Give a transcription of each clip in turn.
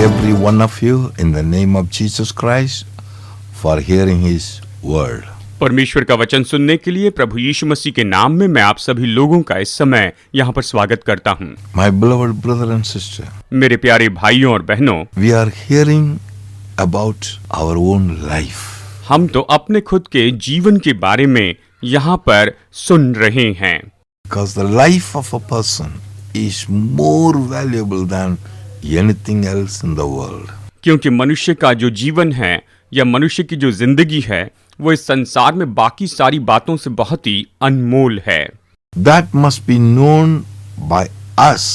every one of you in the name of Jesus Christ for hearing His word. परमेश्वर का वचन सुनने के लिए प्रभु यीशु मसीह के नाम में मैं आप सभी लोगों का इस समय यहाँ पर स्वागत करता हूँ। My beloved brother and sister, मेरे प्यारे भाइयों और बहनों, we are hearing about our own life. हम तो अपने खुद के जीवन के बारे में यहाँ पर सुन रहे हैं। Because the life of a person is more valuable than anything else in the world. क्योंकि मनुष्य का जो जीवन है या मनुष्य की जो जिंदगी है वो इस संसार में बाकी सारी बातों से बहुत ही अनमोल है। That must be known by us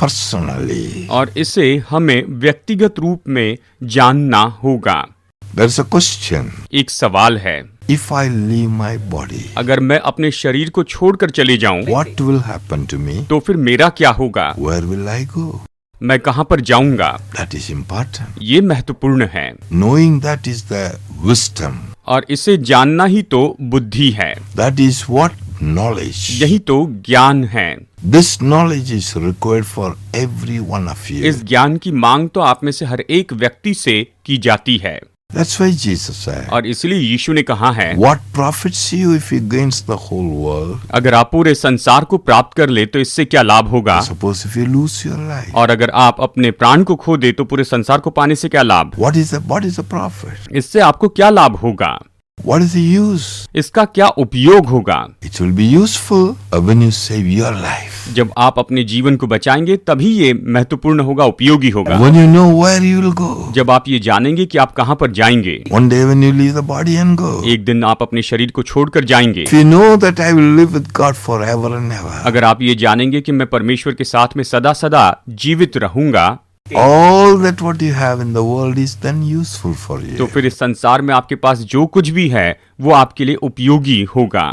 personally. और इसे हमें व्यक्तिगत रूप में जानना होगा। There is a question. एक सवाल है, If I leave my body, अगर मैं अपने शरीर को छोड़कर चले जाऊं what will happen to me? तो फिर मेरा क्या होगा? Where will I go? मैं कहां पर जाऊंगा? That is important. ये महत्वपूर्ण है Knowing that is the wisdom. और इसे जानना ही तो बुद्धि है, That is what knowledge. यही तो ज्ञान है। This knowledge is required for every one of you. इस ज्ञान की मांग तो आप में से हर एक व्यक्ति से की जाती है। That's why Jesus said, और इसलिए यीशु ने कहा है, what profits you if you gains the whole world? अगर आप पूरे संसार को प्राप्त कर ले तो इससे क्या लाभ होगा? Suppose if you lose your life. और अगर आप अपने प्राण को खो दे तो पूरे संसार को पाने से क्या लाभ? What is the profit? इससे आपको क्या लाभ होगा? What is the use? इसका क्या उपयोग होगा? It will be useful when you save your life. जब आप अपने जीवन को बचाएंगे तभी ये महत्वपूर्ण होगा, उपयोगी होगा। When you know where you will go. जब आप ये जानेंगे कि आप कहाँ पर जाएंगे। One day when you leave the body and go. एक दिन आप अपने शरीर को छोड़कर जाएंगे। If you know that I will live with God forever and ever. अगर आप ये जानेंगे कि मैं परमेश्वर के साथ में सदा सदा जीवित रहूंगा, All that what you have in the world is then useful for you. तो फिर इस संसार में आपके पास जो कुछ भी है वो आपके लिए उपयोगी होगा।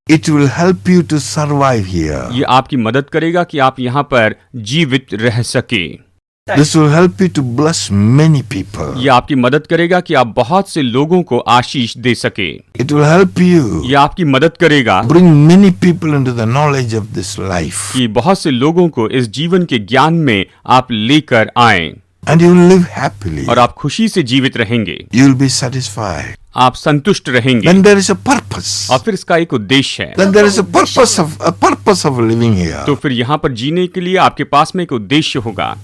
It will help you to survive here. ये आपकी मदद करेगा कि आप यहाँ पर जीवित रह सके। This will help you to bless many people. ये आपकी मदद करेगा कि आप बहुत से लोगों को आशीष दे सके। It will help you ये आपकी मदद करेगा bring many people into the knowledge of this life. कि बहुत से लोगों को इस जीवन के ज्ञान में आप लेकर आएं। And you will live happily. और आप खुशी से जीवित रहेंगे। You will be satisfied. आप संतुष्ट रहेंगे। Then there is a purpose. और फिर इसका एक उद्देश्य है। Then there is a purpose of living here. तो फिर यहाँ पर जीने के लिए आपके पास में एक उद्देश्य होगा।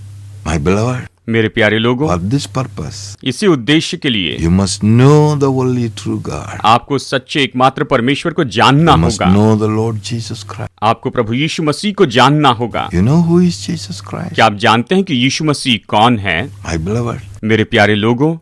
My beloved, मेरे प्यारे लोगों, for this purpose, इसी उद्देश्य के लिए you must know the only true God. आपको सच्चे एकमात्र परमेश्वर को जानना You must होगा। know the Lord Jesus Christ. आपको प्रभु यीशु मसीह को जानना होगा। You know who is Jesus Christ? क्या आप जानते हैं कि यीशु मसीह कौन है? My beloved, मेरे प्यारे लोगों,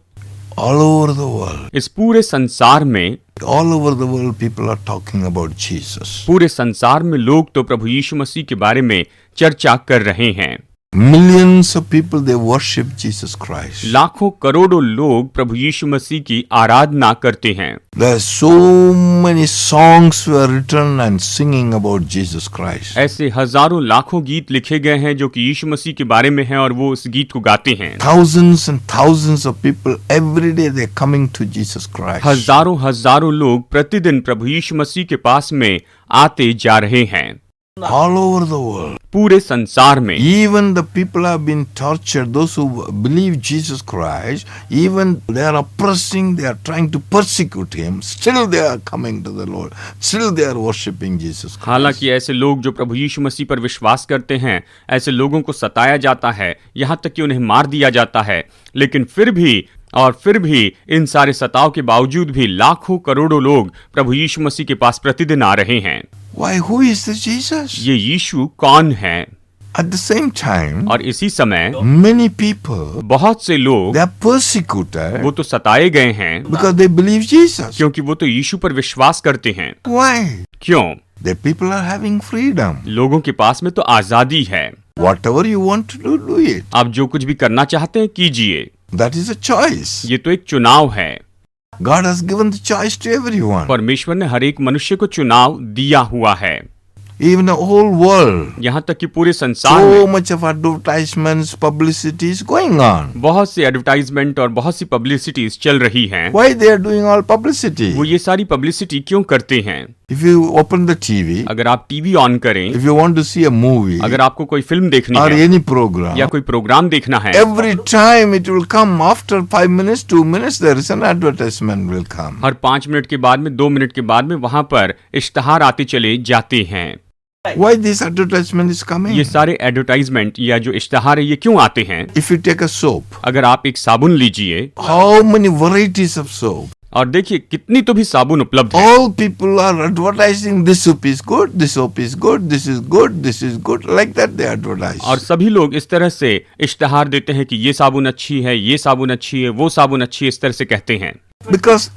all over the world, इस पूरे संसार में all over the world, people are talking about Jesus. पूरे संसार में लोग तो प्रभु यीशु मसीह के बारे में चर्चा कर रहे हैं। Millions of people, they worship Jesus Christ. लाखों करोड़ों लोग प्रभु यीशु मसीह की आराधना करते हैं। There are so many songs were written and singing about Jesus Christ. ऐसे हजारों लाखों गीत लिखे गए हैं जो कि यीशु मसीह के बारे में हैं और वो उस गीत को गाते हैं। Thousands and thousands of people every day they're coming to Jesus Christ. हजारों हजारों लोग प्रतिदिन प्रभु यीशु मसीह के पास में आते जा रहे हैं। All over the world. पूरे संसार में Even the people have been tortured. Those who believe Jesus Christ, even they are oppressing, they are trying to persecute Him. Still they are coming to the Lord. Still they are worshiping Jesus Christ. हालांकि ऐसे लोग जो प्रभु यीशु मसीह पर विश्वास करते हैं, ऐसे लोगों को सताया जाता है, यहाँ तक कि उन्हें मार दिया जाता है, लेकिन फिर भी इन सारे सताव के बावजूद भी लाखों करोड़ों लोग प्रभु यीशु मसीह के पास प्रतिदिन आ रहे हैं। Why? Who is this Jesus? ये यीशु कौन है? At the same time, और इसी समय many people बहुत से लोग they are persecuted वो तो सताए गए हैं because they believe Jesus. क्योंकि वो तो यीशु पर विश्वास करते हैं। Why? क्यों? The people are having freedom. लोगों के पास में तो आजादी है। Whatever you want to do it. आप जो कुछ भी करना चाहते हैं कीजिए। That is a choice. ये तो एक चुनाव है। God has given the choice to everyone. परमेश्वर ने हर एक मनुष्य को चुनाव दिया हुआ है। Even the whole world. यहाँ तक कि पूरे संसार So में much of advertisements, publicity is going on. बहुत सी एडवर्टाइजमेंट और बहुत सी पब्लिसिटीज चल रही हैं। Why they are doing all publicity? वो ये सारी पब्लिसिटी क्यों करते हैं? If you open the TV, अगर आप टीवी ऑन करें, if you want to see a movie अगर आपको कोई फिल्म देखनी or है any program, या कोई प्रोग्राम देखना है, every time it will come after 5 minutes, 2 minutes, there is an advertisement will come. Her 5 minute के बाद में, 2 मिनट के बाद में वहां पर इश्तहार आते चले जाते हैं। Why this advertisement is coming? ये सारे एडवर्टाइजमेंट या जो इश्तहार है ये क्यों आते हैं? If you take a soap, अगर आप एक साबुन लीजिए how many varieties of soap? और देखिए कितनी तो भी साबुन उपलब्ध है, All people are advertising this soap is good, this soap is good, this is good, this is good. Like that they advertise. और सभी लोग इस तरह से इश्तहार देते हैं कि ये साबुन अच्छी है, ये साबुन अच्छी है, वो साबुन अच्छी है, इस तरह से कहते हैं। Because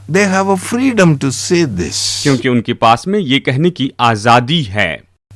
they have a freedom to say this. क्योंकि उनके पास में ये कहने की आजादी है,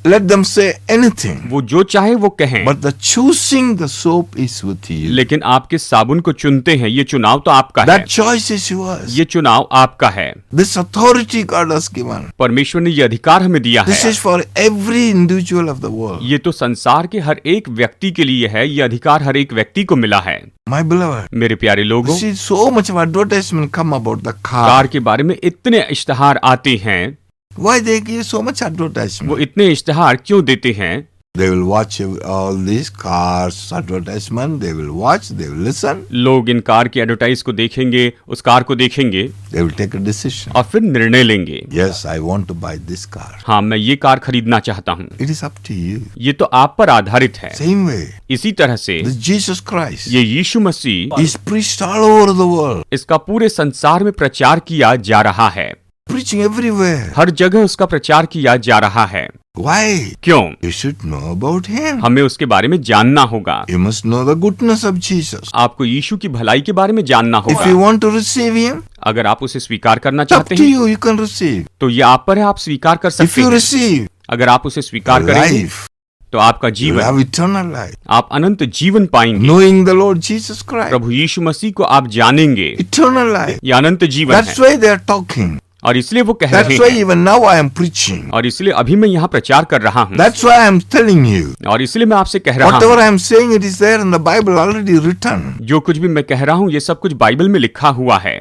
Let them say anything. वो जो चाहे वो कहें, But the choosing the soap is with you. लेकिन आपके साबुन को चुनते हैं, ये चुनाव तो आपका है, That choice is yours. ये चुनाव आपका है। This authority God has given. परमेश्वर ने ये अधिकार हमें दिया This है। is for every individual of the world. ये तो संसार के हर एक व्यक्ति के लिए है, ये अधिकार हर एक व्यक्ति को मिला है। My beloved, मेरे प्यारे लोगों, you see so much of advertisement come about the car. Car के बारे में इतने इश्तहार आते हैं, Why they give so much advertisement? वो इतने इश्तहार क्यों देते हैं? They will watch all these cars advertisement. They will watch. They will listen. लोग इन कार की एडवर्टाइज को देखेंगे, उस कार को देखेंगे They will take a decision. और फिर निर्णय लेंगे। Yes, I want to buy this car. हाँ, मैं ये कार खरीदना चाहता हूँ। It is up to you. ये तो आप पर आधारित है। Same way, इसी तरह से this Jesus Christ ये यीशु मसीह, is preached all over the world, इसका पूरे संसार में प्रचार किया जा रहा है, preaching everywhere. हर जगह उसका प्रचार किया जा रहा है। Why? क्यों? You should know about Him. हमें उसके बारे में जानना होगा। You must know the goodness of Jesus. आपको यीशु की भलाई के बारे में जानना If you होगा। want to receive Him, अगर आप उसे स्वीकार करना it's up चाहते to हैं you. You can receive. तो ये आप पर है, आप स्वीकार कर If सकते you हैं। receive अगर आप उसे स्वीकार करेंगे life, तो आपका you will जीवन, have eternal life. आप अनंत जीवन पाएंगे। Knowing the Lord Jesus Christ, प्रभु यीशु मसीह को आप जानेंगे, eternal life. ये अनंत जीवन That's है। why they are talking. और इसलिए वो कह That's रहे why हैं, even now I am preaching. और इसलिए अभी मैं यहाँ प्रचार कर रहा हूँ, That's why I am telling you. और इसलिए मैं आपसे कह रहा Whatever हूँ, I am saying, it is there in the Bible already written. जो कुछ भी मैं कह रहा हूँ ये सब कुछ बाइबल में लिखा हुआ है।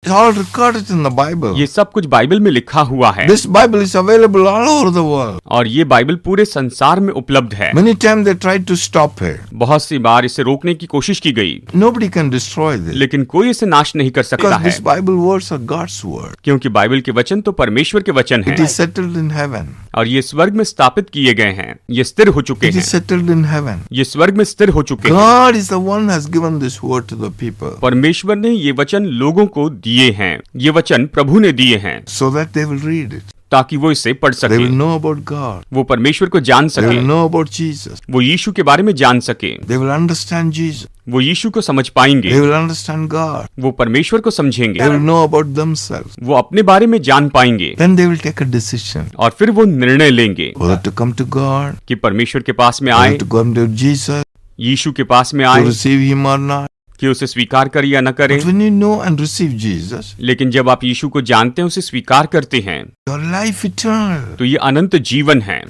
It's all recorded in the Bible. ये सब कुछ बाइबल में लिखा हुआ है, This Bible is available all over the world. और ये बाइबल पूरे संसार में उपलब्ध है। Many times they tried to stop it. बहुत सी बार इसे रोकने की कोशिश की गई, Nobody can destroy this. लेकिन कोई इसे नाश नहीं कर सकता Because है, these Bible words are God's word. क्योंकि बाइबल के वचन तो परमेश्वर के वचन It हैं, is settled in heaven. और ये स्वर्ग में स्थापित किए गए हैं, ये स्थिर हो चुके It हैं, is settled in heaven. ये स्वर्ग में स्थिर हो चुके हैं। God is the one who has given this word to the people परमेश्वर ने ये वचन लोगों को दिए हैं, ये वचन प्रभु ने दिए हैं, so that they will read it. ताकि वो इसे पढ़ They सके, will know about God. वो परमेश्वर को जान They सके, will know about Jesus. वो यीशु के बारे में जान सके, They will understand Jesus. वो यीशु को समझ पाएंगे, They will understand God. वो परमेश्वर को समझेंगे, They will know about themselves. वो अपने बारे में जान पाएंगे, Then they will take a decision और फिर वो निर्णय लेंगे whether to come to God, कि परमेश्वर के पास में आए, whether to come to Jesus, यीशु के पास में to आए, receive Him or not. कि उसे स्वीकार करे या न करे। But when you know and receive Jesus, लेकिन जब आप यीशु को जानते हैं, उसे स्वीकार करते हैं, your life eternal. तो ये अनंत जीवन है।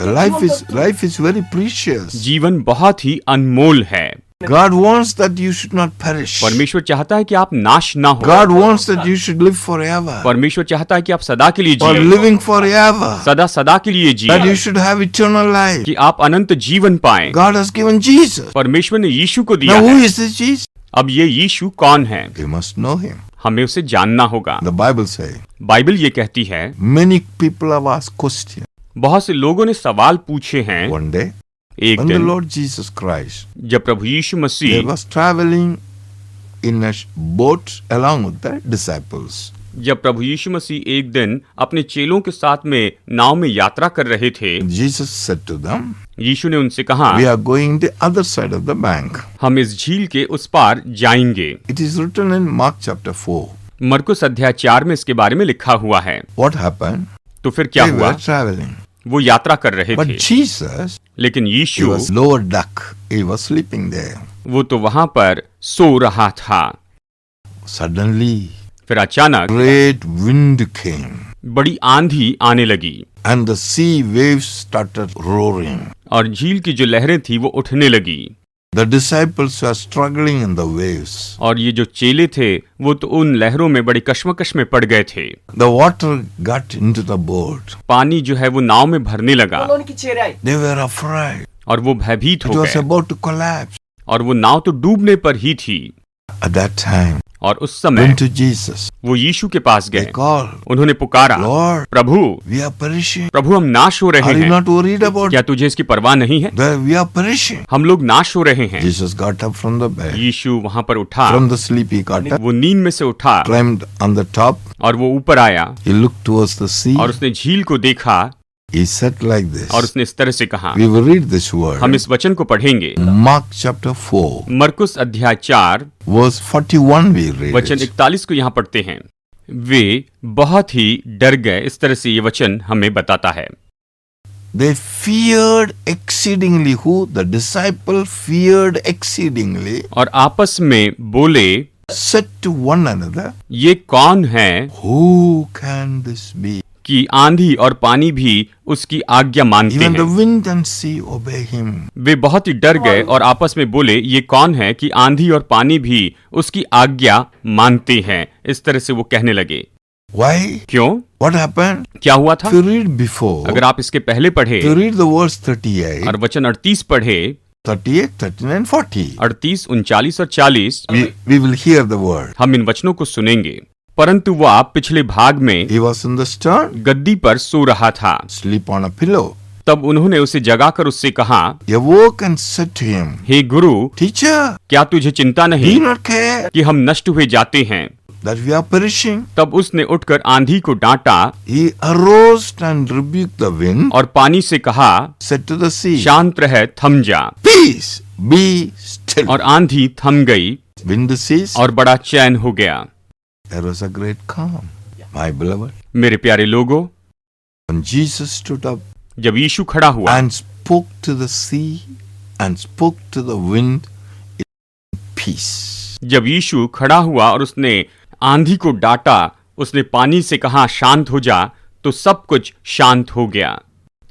Life is very precious. जीवन बहुत ही अनमोल है। God wants that you should not perish. परमेश्वर चाहता है कि आप नाश ना हो। God wants that you should live forever. परमेश्वर चाहता है कि आप सदा के लिए Or जिए, living forever. सदा सदा के लिए That you जिए, should have eternal life. कि आप अनंत जीवन पाएं। God has given Jesus. परमेश्वर ने यीशु को दिया Now who है। is this Jesus? अब ये यीशु कौन है? You must know Him. हमें उसे जानना होगा। The Bible says, बाइबल ये कहती है, many people have asked questions. बहुत से लोगों ने सवाल पूछे हैं। One day, एक when the दिन Lord Jesus Christ, जब प्रभु यीशु He Masih was traveling in a boat along with the disciples. जब प्रभु यीशु मसीह एक दिन अपने चेलों के साथ में नाव में यात्रा कर रहे थे, Jesus said to them, यीशु ने उनसे कहा, we are going the other side of the bank. हम इस झील के उस पार जाएंगे। It is written in Mark chapter 4. मरकुस अध्याय 4 में इसके बारे में लिखा हुआ है। What happened? तो फिर क्या They हुआ? were traveling. वो यात्रा कर रहे But थे, Jesus, लेकिन He Yeshu was lower deck. He was sleeping there. वो तो वहां पर सो रहा था। Suddenly, फिर अचानक great wind came बड़ी आंधी आने लगी and the sea waves started roaring. और झील की जो लहरें थी वो उठने लगी। The disciples were struggling in the waves. और ये जो चेले थे वो तो उन लहरों में बड़ी कश्मकश में पड़ गए थे। The water got into the boat. पानी जो है वो नाव में भरने लगा They were afraid. और वो भयभीत It हो was गए about to collapse. और वो नाव तो डूबने पर ही थी। At that time, और उस समय went to Jesus. वो यीशु के पास They गए, called, उन्होंने पुकारा, Lord, Prabhu we are perishing. प्रभु हम नाश हो रहे Are you हैं, not worried about क्या तुझे इसकी परवाह नहीं है? We are perishing. हम लोग नाश हो रहे हैं। Jesus got up from the bed. यीशु वहां पर उठा, From the sleep he got up, वो नींद में से उठा climbed on the top. और वो ऊपर आया He looked towards the sea. और उसने झील को देखा He said like this. और उसने इस तरह से कहा। We will read this word. हम इस वचन को पढ़ेंगे। Mark chapter 4, मरकुस अध्याय 4 verse 41 we read वचन it. 41 को यहाँ पढ़ते हैं। वे बहुत ही डर गए, इस तरह से ये वचन हमें बताता है। They feared exceedingly. Who? The disciple feared exceedingly. और आपस में बोले, Said to one another, ये कौन है Who can this be? कि आंधी और पानी भी उसकी आज्ञा मानते Even the हैं। wind and sea obey him. वे बहुत ही डर गए और आपस में बोले, ये कौन है कि आंधी और पानी भी उसकी आज्ञा मानते हैं। इस तरह से वो कहने लगे। Why? क्यों? What happened? क्या हुआ था? If you read before, अगर आप इसके पहले पढ़े if you read the verse 38, और वचन 38 पढ़े, 38, 39, 40, 38, 39 और 40, we will hear the word. हम इन वचनों को सुनेंगे। परंतु वह पिछले भाग में He was in the stern, गद्दी पर सो रहा था। sleep on a pillow. तब उन्होंने उसे जगाकर उससे कहा, He awoke and said to him, hey Guru, Teacher, क्या तुझे चिंता do नहीं you not care कि हम नष्ट हुए जाते हैं? that we are perishing? तब उसने उठकर आंधी को डांटा He arose and rebuked the wind, और पानी से कहा, said to the sea, शांत रह, थम जा। Peace, be still. और आंधी थम गई Wind ceased. और बड़ा चैन हो गया। There was a great calm. My beloved, मेरे प्यारे लोगों, when Jesus stood up जब यीशु खड़ा हुआ and spoke to the sea and spoke to the wind in peace. जब यीशु खड़ा हुआ और उसने आंधी को डांटा, उसने पानी से कहा शांत हो जा, तो सब कुछ शांत हो गया।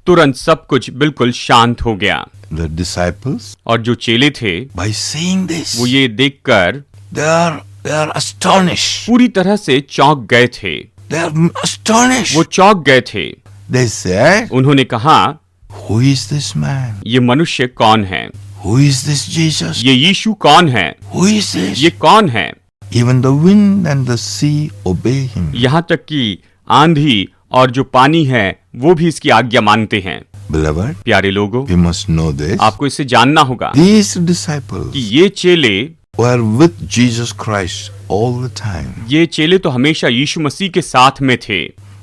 तुरंत सब कुछ बिल्कुल शांत हो गया। The disciples, और जो चेले थे by seeing this, वो ये देखकर they are astonished. पूरी तरह से चौंक गए थे। They are astonished. वो चौंक गए थे। They said, उन्होंने कहा, Who is this man? ये मनुष्य कौन है? Who is this Jesus? ये यीशु कौन है? Who is this? ये कौन है? Even the wind and the sea obey him. यहाँ तक कि आंधी और जो पानी है वो भी इसकी आज्ञा मानते हैं। Beloved, प्यारे लोगों, we must know this. आपको इसे जानना होगा These disciples कि ये चेले were with Jesus Christ all the time. ये चेले तो हमेशा यीशु मसीह के साथ में थे।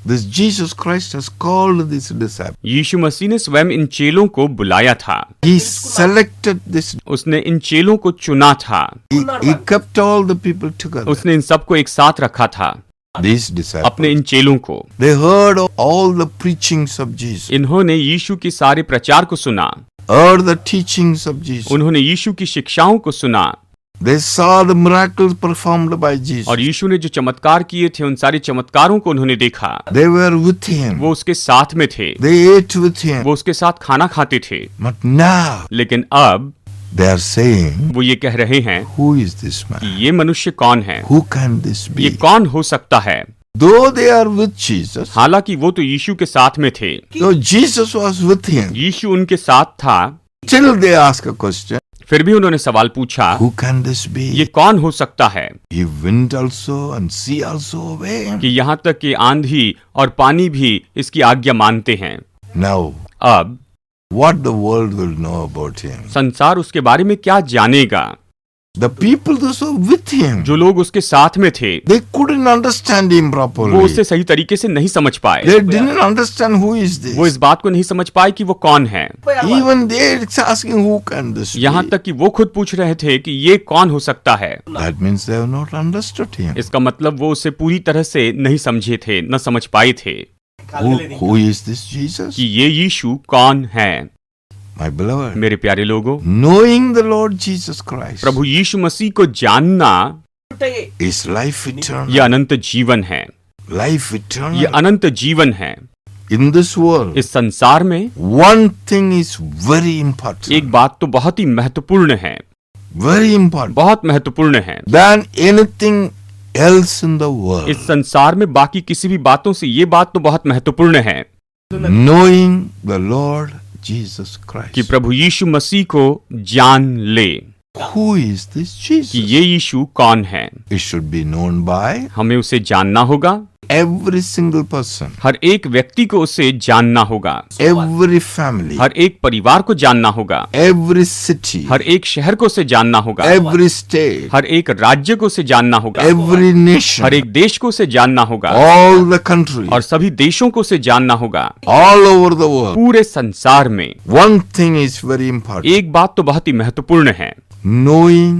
This Jesus Christ has called these disciples. यीशु मसीह ने स्वयं इन चेलों को बुलाया था। He selected this. उसने इन चेलों को चुना था। He kept all the people together. उसने इन सबको एक साथ रखा था। These disciples, अपने इन चेलों को they heard all the preachings of Jesus, इन्होंने यीशु के सारे प्रचार को सुना। heard the teachings of Jesus. उन्होंने यीशु की शिक्षाओं को सुना They saw the miracles performed by Jesus. और यीशु ने जो चमत्कार किए थे उन सारे चमत्कारों को उन्होंने देखा। They were with him. वो उसके साथ में थे। They ate with him. वो उसके साथ खाना खाते थे। But now लेकिन अब they are saying, वो ये कह रहे हैं Who is this कि man? ये मनुष्य कौन है? Who can this ये be? कौन हो सकता है? Though they are with Jesus, हालांकि वो तो यीशु के साथ में थे, though Jesus was with him, यीशु उनके साथ था, still they ask a question. फिर भी उन्होंने सवाल पूछा, Who can this be? ये कौन हो सकता है He wind also and sea also obey him. कि यहाँ तक कि आंधी और पानी भी इसकी आज्ञा मानते हैं। Now, अब what the world will know about him? संसार उसके बारे में क्या जानेगा? The people those who were with him, जो लोग उसके साथ में थे they couldn't understand him वो properly. उससे सही तरीके से नहीं समझ पाए। They didn't understand who is this. वो इस बात को नहीं समझ पाए कि वो कौन है। Even they are asking who can this यहाँ be. तक कि वो खुद पूछ रहे थे कि ये कौन हो सकता है। That means they have not understood him. इसका मतलब वो उसे पूरी तरह से नहीं समझे थे, न समझ पाए थे Who is this Jesus? कि ये यीशु कौन है। My beloved, मेरे प्यारे लोगों, knowing the Lord Jesus Christ प्रभु यीशु मसीह को जानना is life eternal. ये अनंत जीवन है। Life ये eternal. अनंत जीवन है। In this world, इस संसार में one thing is very important. एक बात तो बहुत ही महत्वपूर्ण है। Very important. बहुत महत्वपूर्ण है। Than anything else in the world. इस संसार में बाकी किसी भी बातों से ये बात तो बहुत महत्वपूर्ण है Knowing the Lord Jesus कि Christ. प्रभु यीशु मसीह को जान ले Who is this कि Jesus? ये यीशु कौन है। It should be known by हमें उसे जानना होगा, every single person, हर एक व्यक्ति को उसे जानना होगा, every family, हर एक परिवार को जानना होगा, every city, हर एक शहर को उसे जानना होगा, every state, हर एक राज्य को उसे जानना होगा, every nation, हर एक देश को उसे जानना होगा all the countries, और सभी देशों को उसे जानना होगा, all over the world. पूरे संसार में। One thing is very important. एक बात तो बहुत ही महत्वपूर्ण है Knowing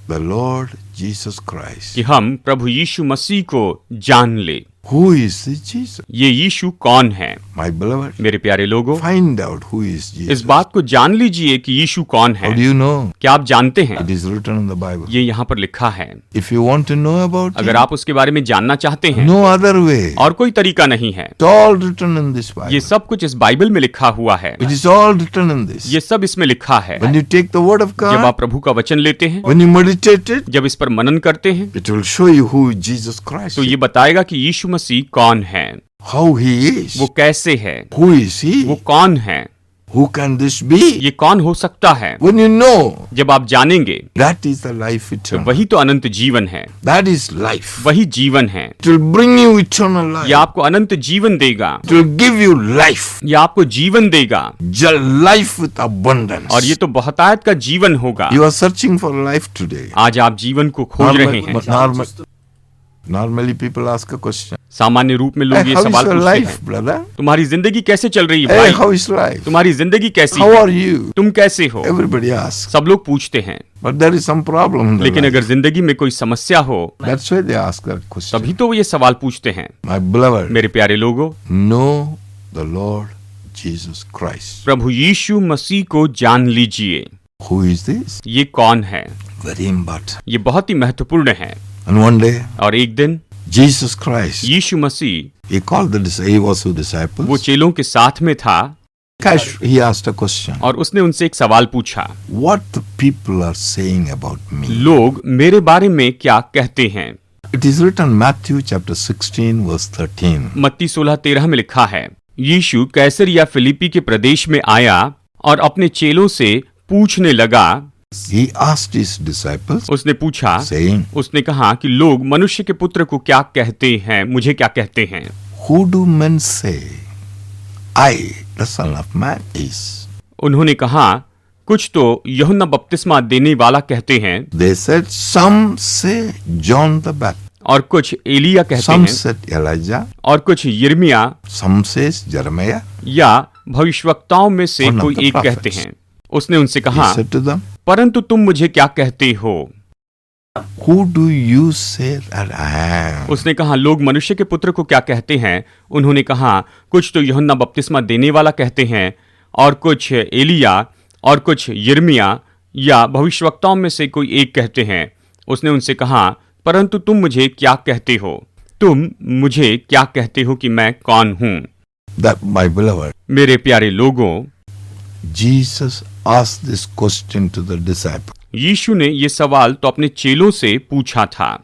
the Lord Jesus Christ. कि हम प्रभु यीशु मसीह को जान ले। Who is this Jesus? ये यीशु कौन है। My beloved, मेरे प्यारे लोगों, find out who is Jesus. इस बात को जान लीजिए कि यीशु कौन है। How do you know? क्या आप जानते हैं? It is written in the Bible. ये यहाँ पर लिखा है। If you want to know about अगर it, आप उसके बारे में जानना चाहते हैं, no other way. और कोई तरीका नहीं है। It's all written in this Bible. ये सब कुछ इस बाइबल में लिखा हुआ है। It is all written in this. ये सब इसमें लिखा है। When you take the word of जब God, आप प्रभु का वचन लेते हैं, when you meditate it, जब इस पर मनन करते हैं, it will show you who Jesus Christ तो is. ये बताएगा कि यीशु मसीह कौन है, How he is. वो कैसे है, Who is he? वो कौन है, Who can this be? ये कौन हो सकता है। When you know, जब आप जानेंगे, that is the life तो eternal. वही तो अनंत जीवन है, That is life. वही जीवन है। It will bring you eternal life. ये आपको अनंत जीवन देगा, It will give you life. ये आपको जीवन देगा, Life with abundance. और ये तो बहुतायत का जीवन होगा। You are searching for life today. आज आप जीवन को खोज रहे हैं। Normally people ask a question. सामान्य रूप में लोग Hey, ये how is सवाल your पूछते life, हैं, brother? तुम्हारी जिंदगी कैसे चल रही है Hey, भाई, how is life? तुम्हारी जिंदगी कैसी How है, are you? तुम कैसे हो। Everybody asks. सब लोग पूछते हैं, But there is some problem in their लेकिन life. अगर जिंदगी में कोई समस्या हो That's why they ask that question. तभी तो वो ये सवाल पूछते हैं। My beloved, मेरे प्यारे लोगों, know the Lord Jesus Christ. प्रभु यीशु मसीह को जान लीजिए। Who is this? ये कौन है, Very important. ये बहुत ही महत्वपूर्ण है। And one day, और एक दिन Jesus Christ, Yeshu Masih, he called he was with disciples. वो चेलों के साथ में था He asked a question. और उसने उनसे एक सवाल पूछा, What the people are saying about me? लोग मेरे बारे में क्या कहते हैं। It is written Matthew chapter 16 verse 13. मत्ती 16:13 में लिखा है, यीशु कैसरिया फिलिप्पी के प्रदेश में आया और अपने चेलों से पूछने लगा। He asked his disciples, उसने पूछा, saying, उसने कहा कि लोग मनुष्य के पुत्र को क्या कहते हैं, मुझे क्या कहते हैं। Who do men say I, the Son of Man, is? उन्होंने कहा, कुछ तो यूहन्ना बपतिस्मा देने वाला कहते हैं, They said, some say John the Baptist, और कुछ एलिया कहते some हैं, said Elijah, और कुछ यिर्मयाह some says Jeremiah. या भविष्यवक्ताओं में से One of कोई the एक prophets. कहते हैं। उसने उनसे He कहा, said to them, परंतु तुम मुझे क्या कहते हो। Who do you say that I am? उसने कहा, लोग मनुष्य के पुत्र को क्या कहते हैं। उन्होंने कहा, कुछ तो यूहन्ना बपतिस्मा देने वाला कहते हैं, और कुछ एलिया, और कुछ यिर्मयाह या भविष्यवक्ताओं में से कोई एक कहते हैं। उसने उनसे कहा, परंतु तुम मुझे क्या कहते हो, तुम मुझे क्या कहते हो कि मैं कौन हूं। That, my beloved, मेरे प्यारे लोगों, Jesus asked this question to the disciples. यीशु ने ये सवाल तो अपने चेलों से पूछा था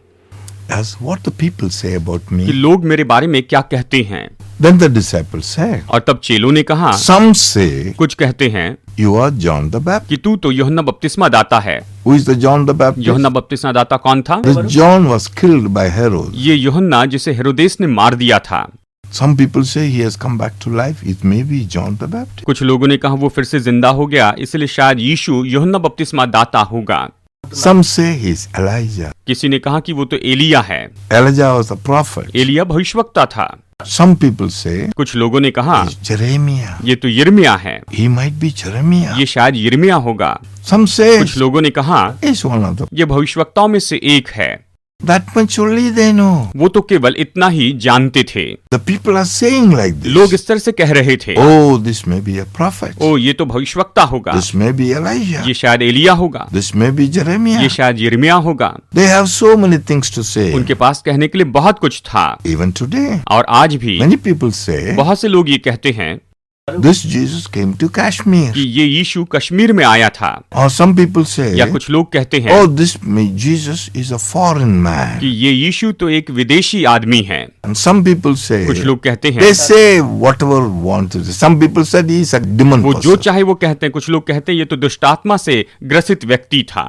As what the people say about कि me. लोग मेरे बारे में क्या कहते हैं। Then the disciples said, और तब चेलों ने कहा, some say कुछ कहते हैं you are John the Baptist. कि तू तो यूहन्ना बपतिस्मा दाता है। Who is the John the Baptist? यूहन्ना बपतिस्मा दाता कौन था? This John was killed by Herod. ये यूहन्ना जिसे हेरोदेस ने मार दिया था। Some people say he has come back to life. It may be John the Baptist. कुछ लोगों ने कहा वो फिर से जिंदा हो गया, इसलिए शायद यीशु यूहन्ना बपतिस्मा दाता होगा। Some say he is Elijah. किसी ने कहा कि वो तो एलिया है। Elijah was a prophet. Elia भविष्यवक्ता था। Some people say कुछ लोगों ने कहा he is Jeremiah. ये तो यिर्मयाह है, He might be Jeremiah. ये शायद यिर्मयाह होगा। Some say कुछ लोगों ने कहा he is one of the. ये भविष्यवक्ताओं में से एक है। That much only they know. वो तो केवल इतना ही जानते थे। The people are saying like this. लोग इस तरह से कह रहे थे, Oh, this may be a prophet. ओ ये तो भविष्यवक्ता होगा, This may be Elijah. ये शायद एलिया होगा, This may be Jeremiah. ये शायद यिर्मयाह होगा। They have so many things to say. उनके पास कहने के लिए बहुत कुछ था। Even today, और आज भी many people say बहुत से लोग ये कहते हैं this Jesus came to Kashmir. कि ये यीशु कश्मीर में आया था। Or some people say, या कुछ लोग कहते हैं oh, this Jesus is a foreign man. कि ये यीशु तो एक विदेशी आदमी है। And some people say, कुछ लोग कहते हैं they say whatever want to say. Some people said he is a demon वो जो possessed. चाहे वो कहते हैं। कुछ लोग कहते हैं ये तो दुष्टात्मा से ग्रसित व्यक्ति था।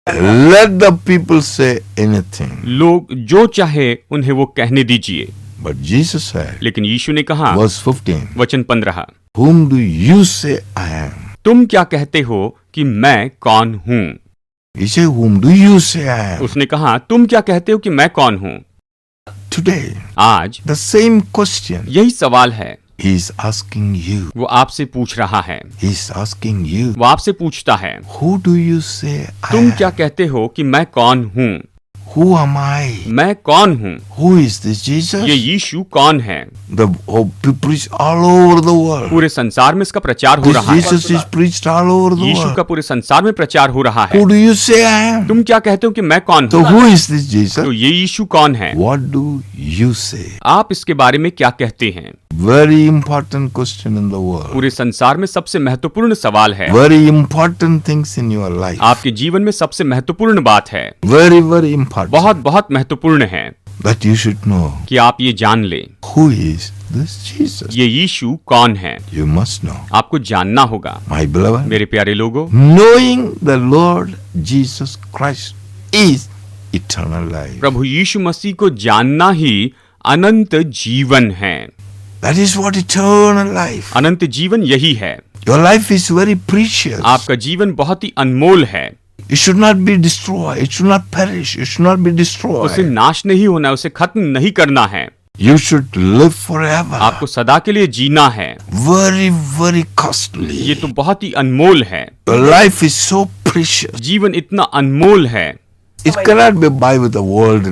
Let the people say anything. लोग जो चाहे उन्हें वो कहने दीजिए। But Jesus said, लेकिन यीशु ने कहा, verse 15, वचन 15, whom do you say I am? तुम क्या कहते हो कि मैं कौन हूँ? He said, whom do you say I am? उसने कहा, तुम क्या कहते हो कि मैं कौन हूँ? Today, आज the same question यही सवाल है। he is asking you. वो आपसे पूछ रहा है। He is asking you, वो आपसे पूछता है, who do you say I तुम am? क्या कहते हो कि मैं कौन हूँ? Who am I? मैं कौन हूँ? Who is this Jesus? ये यीशु कौन है? The preached all over the world. पूरे संसार में इसका प्रचार हो This रहा है। Jesus is preached all over the यीशु का world. पूरे संसार में प्रचार हो रहा है। Who do you say I am? तुम क्या कहते हो कि मैं कौन So हूँ? who is this Jesus? तो ये यीशु कौन है? What do you say? आप इसके बारे में क्या कहते हैं? Very important question in the world. पूरे संसार में सबसे महत्वपूर्ण सवाल है। Very important things in your life. आपके जीवन में सबसे महत्वपूर्ण बात है। Very, very important. बहुत महत्वपूर्ण है That you should know कि आप ये जान लें, who is this Jesus. ये यीशु कौन है। You must know. आपको जानना होगा। My beloved, मेरे प्यारे लोगों, knowing the Lord Jesus Christ is eternal life. प्रभु यीशु मसीह को जानना ही अनंत जीवन है। That is what eternal life. अनंत जीवन यही है। Your life is very precious. आपका जीवन बहुत ही अनमोल है। It should not be destroyed. It should not perish. It should not be उसे destroyed. नाश नहीं होना है, उसे खत्म नहीं करना है। You should live forever. आपको सदा के लिए जीना है। Very, very costly. ये तो बहुत ही अनमोल है। Your life is so precious. जीवन इतना अनमोल है। It cannot be buy with the world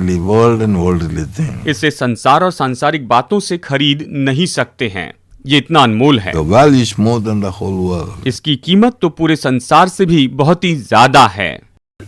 and worldly thing. इसे संसार और सांसारिक बातों से खरीद नहीं सकते हैं। ये इतना अनमोल है। The value is more than the whole world. इसकी कीमत तो पूरे संसार से भी बहुत ही ज्यादा है।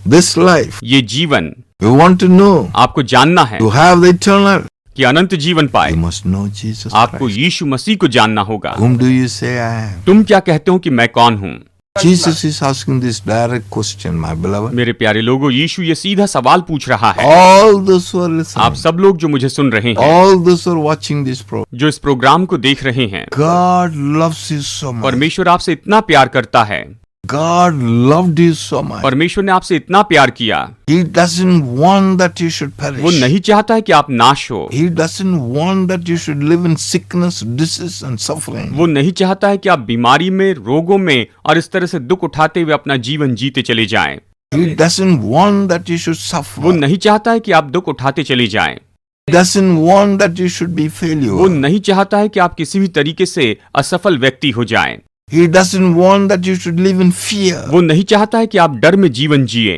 This life, ये जीवन you want to know, आपको जानना है to have the eternal, कि अनंत जीवन पाए। you must know Jesus आपको Christ. यीशु मसीह को जानना होगा। Whom do you say I am? तुम क्या कहते हो कि मैं कौन हूँ? Jesus is asking this direct question, my beloved. मेरे प्यारे लोगों, यीशु ये सीधा सवाल पूछ रहा है। All those who are आप listening, सब लोग जो मुझे सुन रहे हैं, all those who are watching this program, जो इस प्रोग्राम को देख रहे हैं, God loves you so much. परमेश्वर आपसे इतना प्यार करता है। God loved you so much. परमेश्वर ने आपसे इतना प्यार किया। He doesn't want that you should perish. वो नहीं चाहता है कि आप नाश हो। He doesn't want that you should live in sickness, disease and suffering. वो नहीं चाहता है कि आप बीमारी में, रोगों में और इस तरह से दुख उठाते हुए अपना जीवन जीते चले जाएं। He doesn't want that you should suffer. वो नहीं चाहता है कि आप दुख उठाते चले जाएं। He doesn't want that you should be failure. वो नहीं चाहता है कि आप किसी भी तरीके से असफल व्यक्ति हो जाएं। He doesn't want that you should live in fear. वो नहीं चाहता है कि आप डर में जीवन जिए।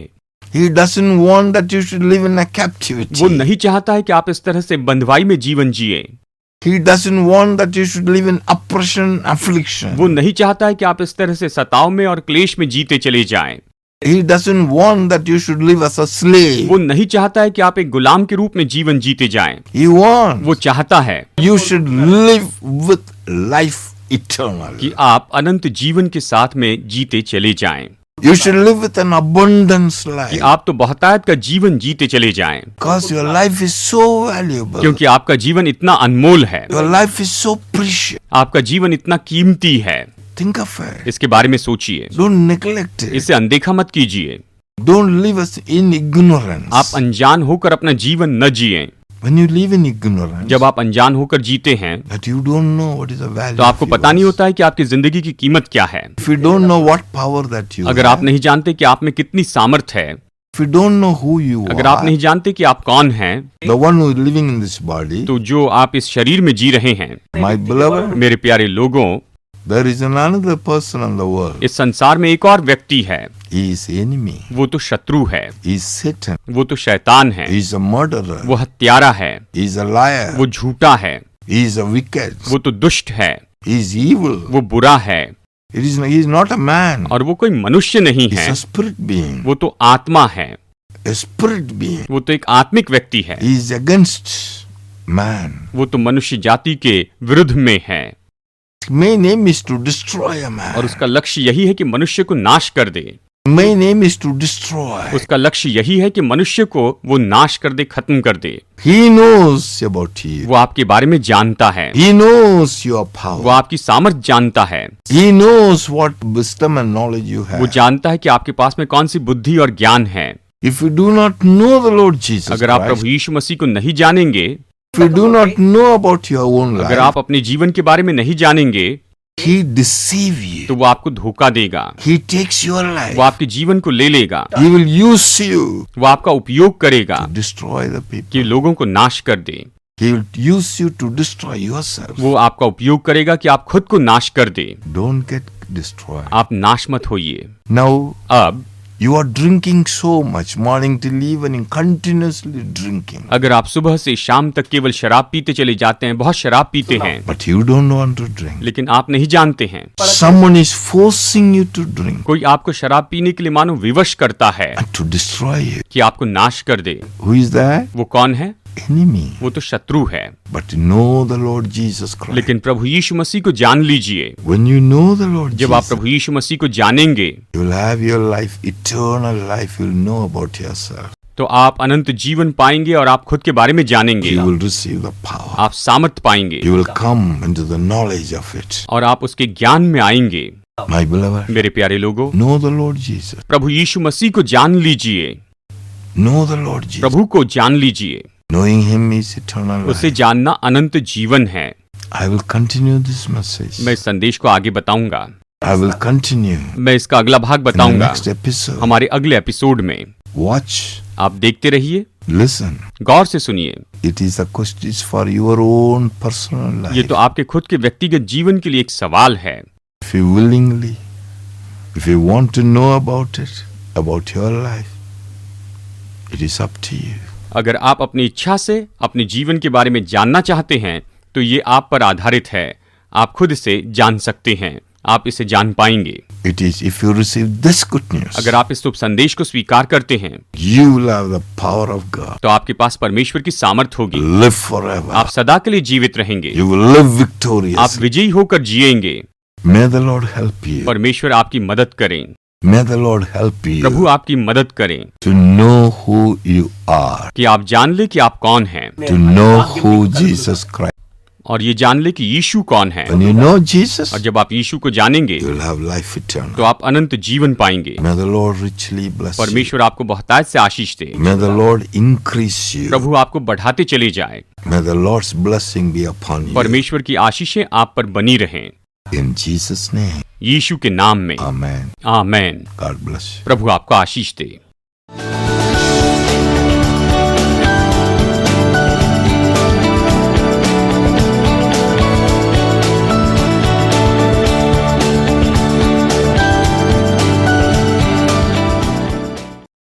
He doesn't want that you should live in a captivity. वो नहीं चाहता है कि आप इस तरह से बंधुआई में जीवन जिए। He doesn't want that you should live in oppression, affliction. वो नहीं चाहता है कि आप इस तरह से सताव में और क्लेश में जीते चले जाएं। He doesn't want that you should live as a slave. वो नहीं चाहता है कि आप एक गुलाम के रूप में जीवन जीते जाएं। He wants वो चाहता है you should live with life eternal. कि आप अनंत जीवन के साथ में जीते चले जाएं, You should live with an abundance कि life. आप तो बहुतायत का जीवन जीते चले जाएं, Because your life is so valuable. क्योंकि आपका जीवन इतना अनमोल है, Your life is so precious. आपका जीवन इतना कीमती है। Think of it. इसके बारे में सोचिए, Don't neglect it. इसे अनदेखा मत कीजिए। Don't live as in ignorance. आप अनजान होकर अपना जीवन न जिएं। When you live in ignorance, जब आप अनजान होकर जीते हैं that you don't know what is the value. तो आपको of पता नहीं yours. होता है कि आपकी जिंदगी की कीमत क्या है। If you don't know what power that you अगर have, आप नहीं जानते कि आप में कितनी सामर्थ है, if you don't know who you अगर are, आप नहीं जानते कि आप कौन हैं, the one who is living in this body, तो जो आप इस शरीर में जी रहे हैं, my beloved, मेरे प्यारे लोगों, there is another person in the world. इस संसार में एक और व्यक्ति है। He is enemy. वो तो शत्रु है, He is Satan. वो तो शैतान है, He is a murderer. वो हत्यारा है, He is a liar. वो झूठा है, He is a wicked. वो तो दुष्ट है, He is evil. वो बुरा है He is not a man. और वो कोई मनुष्य नहीं He है, is a spirit being. वो तो आत्मा है, A spirit being. वो तो एक आत्मिक व्यक्ति है, He is against man. वो तो मनुष्य जाति के विरुद्ध में है। main aim is to destroy a man. और उसका लक्ष्य यही है कि मनुष्य को नाश कर दे। Main aim is to destroy. उसका लक्ष्य यही है कि मनुष्य को वो नाश कर दे, खत्म कर दे। He knows about you. वो आपके बारे में जानता है, He knows your वो power. आपकी सामर्थ जानता है, He knows what wisdom and knowledge you वो have. जानता है कि आपके पास में कौन सी बुद्धि और ज्ञान है। If you do not know the Lord Jesus अगर आप Christ, प्रभु यीशु मसीह को नहीं जानेंगे, if you do not know about your own अगर life, आप अपने जीवन के बारे में नहीं जानेंगे, He deceive you. तो वो आपको धोखा देगा, He takes your life. वो आपके जीवन को ले लेगा, He will use you वो आपका उपयोग करेगा to destroy the people. कि लोगों को नाश कर दे। He will use you to destroy yourself. वो आपका उपयोग करेगा कि आप खुद को नाश कर दे। Don't get destroyed. आप नाश मत होइए। Now, अब you are drinking so much, morning till evening, continuously drinking. अगर आप सुबह से शाम तक केवल शराब पीते चले जाते हैं, बहुत शराब पीते हैं, But you don't want to drink. लेकिन आप नहीं जानते हैं, Someone is forcing you to drink कोई आपको शराब पीने के लिए मानो विवश करता है and to destroy you. कि आपको नाश कर दे। Who is that? वो कौन है? Enemy. वो तो शत्रु है। But know the Lord Jesus Christ. लेकिन प्रभु यीशु मसीह को जान लीजिए। When you know the Lord जब आप Jesus, प्रभु यीशु मसीह को जानेंगे, you will have your life, eternal life. You will know about yourself. तो आप अनंत जीवन पाएंगे और आप खुद के बारे में जानेंगे। You will receive the power. आप सामर्थ पाएंगे You will come into the knowledge of it. और आप उसके ज्ञान में आएंगे। My beloved, मेरे प्यारे लोगों, know the Lord Jesus. प्रभु यीशु मसीह को जान लीजिए, Know the Lord Jesus. प्रभु को जान लीजिए। Knowing Him is eternal उसे life. जानना अनंत जीवन है। I will continue this message. मैं इस संदेश को आगे बताऊंगा, I will continue मैं इसका अगला भाग in the बताऊंगा next episode. हमारे अगले एपिसोड में। Watch, आप देखते रहिए, listen. गौर से सुनिए। It is a question for your own personal ये life. तो आपके खुद के व्यक्तिगत जीवन के लिए एक सवाल है। If you willingly, if you want to know about it, about your life, it is up to you. अगर आप अपनी इच्छा से अपने जीवन के बारे में जानना चाहते हैं, तो ये आप पर आधारित है। आप खुद इसे जान सकते हैं, आप इसे जान पाएंगे। It is if you receive this good news, अगर आप इस शुभ संदेश को स्वीकार करते हैं, you will have the power of God. तो आपके पास परमेश्वर की सामर्थ होगी। Live forever. आप सदा के लिए जीवित रहेंगे, You will live आप victorious. विजयी होकर जिएंगे। May the Lord help you. परमेश्वर आपकी मदद करें, May the Lord help you प्रभु आपकी मदद करें to know who you are, कि आप जान ले कि आप कौन हैं, to know who Jesus Christ. और ये जान ले कि यीशु कौन है। When you know Jesus, और जब आप यीशु को जानेंगे, you will have life eternal. तो आप अनंत जीवन पाएंगे। May the Lord richly bless you. परमेश्वर आपको बहुतायत से आशीष दे, May the Lord increase you. प्रभु आपको बढ़ाते चले जाए। May the Lord's blessing be upon you. परमेश्वर की आशीषें आप पर बनी रहें, In Jesus' name. यीशु के नाम में। Amen. Amen. God bless you. प्रभु आपको आशीष दे।